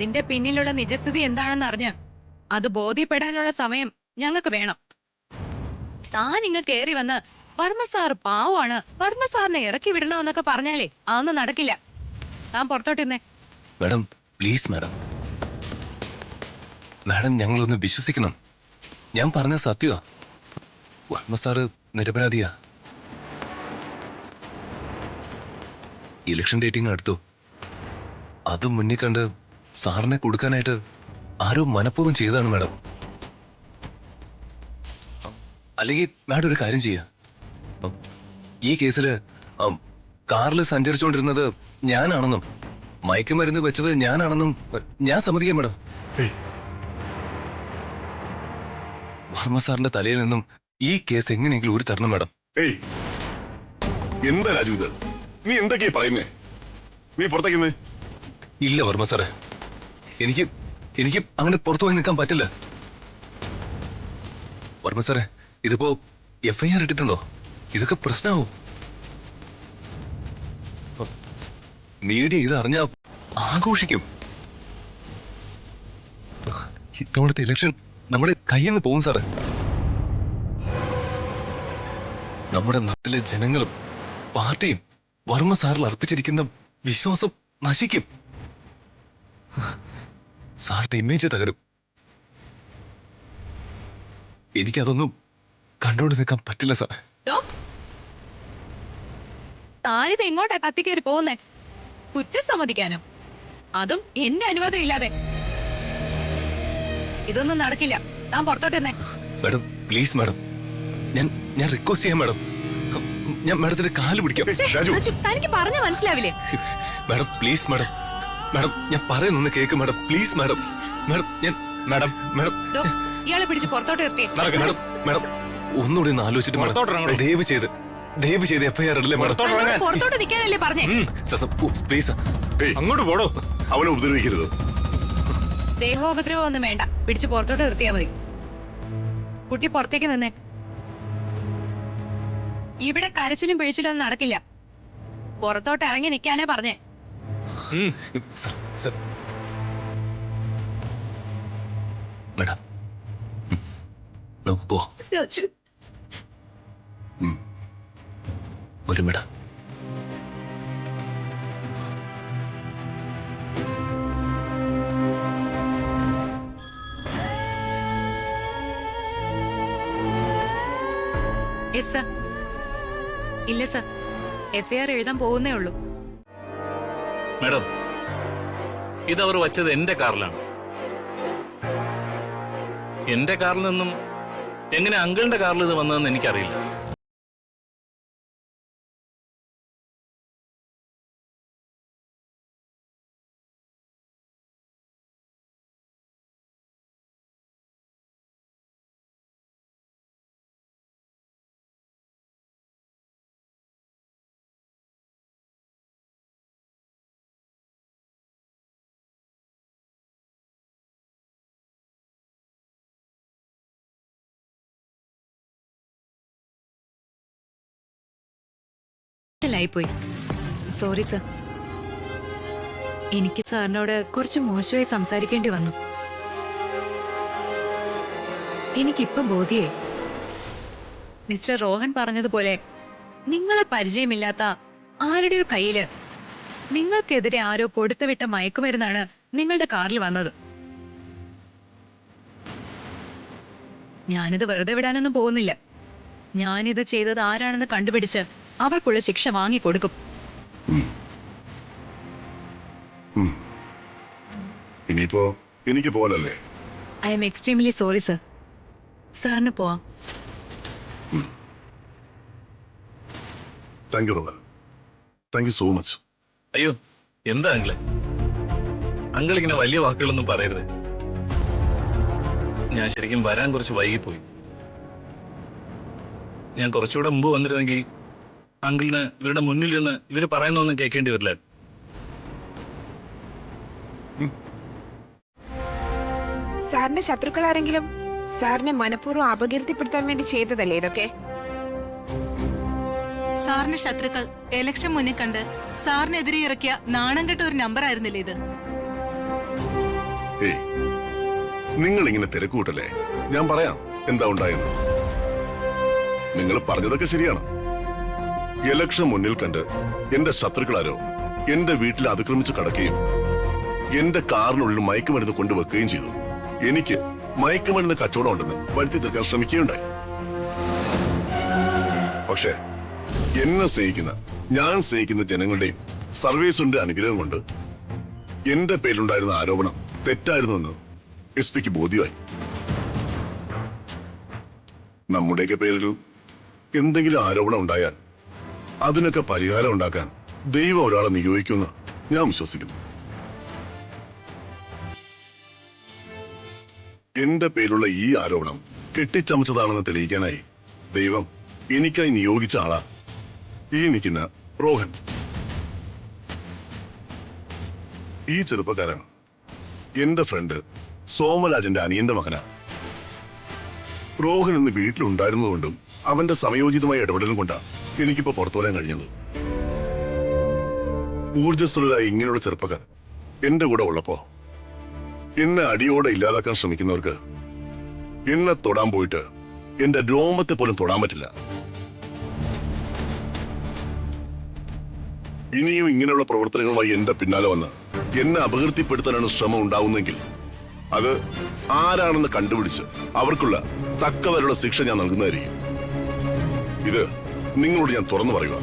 അതിന്റെ പിന്നിലുള്ള നിജസ്ഥിതി എന്താണെന്ന് അറിഞ്ഞ് അത് ബോധ്യപ്പെടാനുള്ള സമയം ഞങ്ങൾക്ക് വേണം. താൻ ഇങ്ങ് കേറി വന്ന് വർമ്മ സാർ പാവാണ്, വർമ്മ സാറിനെ ഇറക്കി വിടണമെന്നൊക്കെ പറഞ്ഞാലേ അതൊന്നും നടക്കില്ല. താൻ പുറത്തോട്ടിരുന്നേ. മാഡം പ്ലീസ് മാഡം, മാഡം ഞങ്ങളൊന്ന് വിശ്വസിക്കണം. ഞാൻ പറഞ്ഞ സത്യമാ. വർമ്മ സാറ് നിരപരാധിയാ. ഇലക്ഷൻ ഡേറ്റിംഗ് അടുത്തു. അത് മുന്നിൽ കണ്ട് സാറിനെ കൊടുക്കാനായിട്ട് ആരോ മനഃപൂർവ്വം ചെയ്തതാണ് മാഡം. അല്ലെങ്കിൽ മാഡം ഒരു കാര്യം ചെയ്യാം. ഈ കേസില് കാറിൽ സഞ്ചരിച്ചുകൊണ്ടിരുന്നത് ഞാനാണെന്നും മയക്കുമരുന്ന് വെച്ചത് ഞാനാണെന്നും ഞാൻ സമ്മതിക്കാം മാഡം. വർമ്മ സാറിന്റെ തലയിൽ നിന്നും ഈ കേസ് എങ്ങനെയെങ്കിലും ഊരി തരണം മാഡം. എന്താ രാജു ഇത്? നീ എന്തൊക്കെയാ പറയുന്നേ? നീ പുറത്തേക്കുന്നേ? ഇല്ല വർമ്മ സാറേ, എനിക്ക് അങ്ങനെ പുറത്തു പോയി നിൽക്കാൻ പറ്റില്ല. വർമ്മ സാറേ, ഇതിപ്പോ FIR ഇട്ടിട്ടുണ്ടോ? ഇതൊക്കെ പ്രശ്നമാവും. മീഡിയ ഇത് അറിഞ്ഞ ആഘോഷിക്കും. ഇത്തവണത്തെ ഇലക്ഷൻ നമ്മുടെ കയ്യിൽ നിന്ന് പോകും സാറേ. നമ്മുടെ നാട്ടിലെ ജനങ്ങളും പാർട്ടിയും വർമ്മ സാറിൽ അർപ്പിച്ചിരിക്കുന്ന വിശ്വാസം നശിക്കും. സാറിന്റെ ഇമേജ് തകരും. എനിക്കതൊന്നും കണ്ടോണ്ട് നിൽക്കാൻ പറ്റില്ല സാറേ. താനിത് എങ്ങോട്ടാ കത്തിക്കേറി പോകുന്നേ? കുറ്റം സമ്മതിക്കാനോ? അതും എന്റെ അനുവാദം ഇല്ലാതെ? ഇതൊന്നും നടക്കില്ല. താൻ പുറത്തോട്ടെന്നേ. മാഡം പ്ലീസ് മാഡം, ഞാൻ റിക്വസ്റ്റ് ചെയ്യാം മാഡം. ഞാൻ മാഡത്തിന്റെ കാല് പിടിക്കാം. തനിക്ക് പറഞ്ഞ മനസ്സിലാവില്ലേ? മാഡം പ്ലീസ് മാഡം, മാഡം ഞാൻ പറയുന്നൊന്ന് കേക്ക് മാഡം, പ്ലീസ് മാഡം. മാഡം ഇയാളെ പിടിച്ച് പുറത്തോട്ട് നിർത്തി. മാഡം മാഡം ഒന്നുകൂടി ഒന്ന് ആലോചിച്ചിട്ട് മാഡം ദയവ് ചെയ്ത് FIR ഇടല്ലേ മാഡം. പുറത്തോട്ട് നിൽക്കാനല്ലേ പറഞ്ഞേ? പ്ലീസ് അങ്ങോട്ട് പോടോ. അവനെ ഉപദ്രവിക്കരുത്. ദേഹോപദ്രവം ഒന്നും വേണ്ട, പിടിച്ച് പുറത്തോട്ട് നിർത്തിയാ മതി. കുട്ടി പുറത്തേക്ക് നിന്നേ. ഇവിടെ കരച്ചിലും പിഴിച്ചിലും ഒന്നും നടക്കില്ല. പുറത്തോട്ട് ഇറങ്ങി നിൽക്കാനേ പറഞ്ഞേ. മാഡം നമുക്ക് പോവാം. വരും മാഡം. ഇല്ല സർ, FIR എഴുതാൻ പോകുന്നേ ഉള്ളൂ. മാഡം, ഇതവർ വച്ചത് എന്റെ കാറിലാണ്. എന്റെ കാറിൽ നിന്നും എങ്ങനെ അങ്കിളിന്റെ കാറിൽ ഇത് വന്നതെന്ന് എനിക്കറിയില്ല. പോയി. Sorry sir. എനിക്ക് സാറിനോട് കുറച്ച് മോശമായി സംസാരിക്കേണ്ടി വന്നു. എനിക്കിപ്പം ബോധ്യേ. മിസ്റ്റർ റോഹൻ പറഞ്ഞതുപോലെ നിങ്ങളെ പരിചയമില്ലാത്ത ആരുടെയോ കയ്യില് നിങ്ങൾക്കെതിരെ ആരോ കൊടുത്തുവിട്ട മയക്കുമരുന്നാണ് നിങ്ങളുടെ കാറിൽ വന്നത്. ഞാനിത് വെറുതെ വിടാനൊന്നും പോകുന്നില്ല. ഞാനിത് ചെയ്തത് ആരാണെന്ന് കണ്ടുപിടിച്ച് അവർക്കുള്ള ശിക്ഷ വാങ്ങിക്കൊടുക്കും. ഇനിയിപ്പോ എനിക്ക് പോലല്ലേ? I'm extremely sorry sir. സാറിന് പോവാം. Thank you Rohan. Thank you so much. അയ്യോ, എന്താ അങ്കിളെ? അങ്കിൾ ഇങ്ങനെ വലിയ വാക്കുകളൊന്നും പറയരുത്. ഞാൻ ശരിക്കും വരാൻ കുറച്ച് വൈകിപ്പോയി. ഞാൻ കുറച്ചുകൂടെ മുമ്പ് വന്നിരുന്നെങ്കിൽ അങ്കിളിന് ഇവരുടെ മുന്നിൽ നിന്ന് ഇവര് പറയുന്നൊന്നും കേൾക്കേണ്ടി വരില്ല. സാറിന്റെ ശത്രുക്കൾ ആരെങ്കിലും സാറിനെ മനഃപൂർവ്വം അപകീർത്തിപ്പെടുത്താൻ വേണ്ടി ചെയ്തതല്ലേ ഇതൊക്കെ? സാറിന്റെ ശത്രുക്കൾ ഇലക്ഷൻ മുന്നിൽ കണ്ട് സാറിനെതിരെ ഇറക്കിയ നാണം കെട്ട ഒരു നമ്പർ ആയിരുന്നില്ലേ ഇത്? ഏയ്, നിങ്ങൾ ഇങ്ങനെ തിരക്കൂട്ടല്ലേ. ഞാൻ പറയാം എന്താ ഉണ്ടായെന്ന്. നിങ്ങൾ പറഞ്ഞതൊക്കെ ശരിയാണ്. ഇലക്ഷൻ മുന്നിൽ കണ്ട് എന്റെ ശത്രുക്കളാരോ എന്റെ വീട്ടിൽ അതിക്രമിച്ച് കടക്കുകയും എന്റെ കാറിനുള്ളിൽ മയക്കുമരുന്ന് കൊണ്ടുവെക്കുകയും ചെയ്തു. എനിക്ക് മയക്കുമരുന്ന് കച്ചവടം ഉണ്ടെന്ന് വരുത്തി തീർക്കാൻ ശ്രമിക്കുകയുണ്ടായി. പക്ഷേ എന്നെ സ്നേഹിക്കുന്ന, ഞാൻ സ്നേഹിക്കുന്ന ജനങ്ങളുടെയും സർവീസിന്റെ അനുഗ്രഹം കൊണ്ട് എന്റെ പേരിലുണ്ടായിരുന്ന ആരോപണം തെറ്റായിരുന്നുവെന്ന് എസ് പിക്ക് ബോധ്യമായി. നമ്മുടെയൊക്കെ പേരിൽ എന്തെങ്കിലും ആരോപണം ഉണ്ടായാൽ അതിനൊക്കെ പരിഹാരം ഉണ്ടാക്കാൻ ദൈവം ഒരാളെ നിയോഗിക്കുമെന്ന് ഞാൻ വിശ്വസിക്കുന്നു. എന്റെ പേരിലുള്ള ഈ ആരോപണം കെട്ടിച്ചമച്ചതാണെന്ന് തെളിയിക്കാനായി ദൈവം എനിക്കായി നിയോഗിച്ച ആളാ ഈ നിൽക്കുന്ന റോഹൻ. ഈ ചെറുപ്പക്കാരൻ എന്റെ ഫ്രണ്ട് സോമരാജന്റെ അനിയന്റെ മകനാ. റോഹൻ ഇന്ന് വീട്ടിലുണ്ടായിരുന്നതുകൊണ്ടും അവന്റെ സമയോചിതമായ ഇടപെടലും കൊണ്ടാണ് എനിക്കിപ്പോ പുറത്തു വരാൻ കഴിഞ്ഞത്. ഊർജ്ജസ്വലരായ ഇങ്ങനെയുള്ള ചെറുപ്പക്കാർ എന്റെ കൂടെ ഉള്ളപ്പോ എന്നെ അടിയോടെ ഇല്ലാതാക്കാൻ ശ്രമിക്കുന്നവർക്ക് എന്നെ തൊടാൻ പോയിട്ട് എന്റെ രോമത്തെ പോലും തൊടാൻ പറ്റില്ല. ഇനിയും ഇങ്ങനെയുള്ള പ്രവർത്തനങ്ങളുമായി എന്റെ പിന്നാലെ വന്ന് എന്നെ അപകീർത്തിപ്പെടുത്താനാണ് ശ്രമം ഉണ്ടാവുന്നെങ്കിൽ അത് ആരാണെന്ന് കണ്ടുപിടിച്ച് അവർക്കുള്ള തക്കവരുടെ ശിക്ഷ ഞാൻ നൽകുന്നതായിരിക്കും. ഇത് നിങ്ങളോട് ഞാൻ തുറന്നു പറയുക.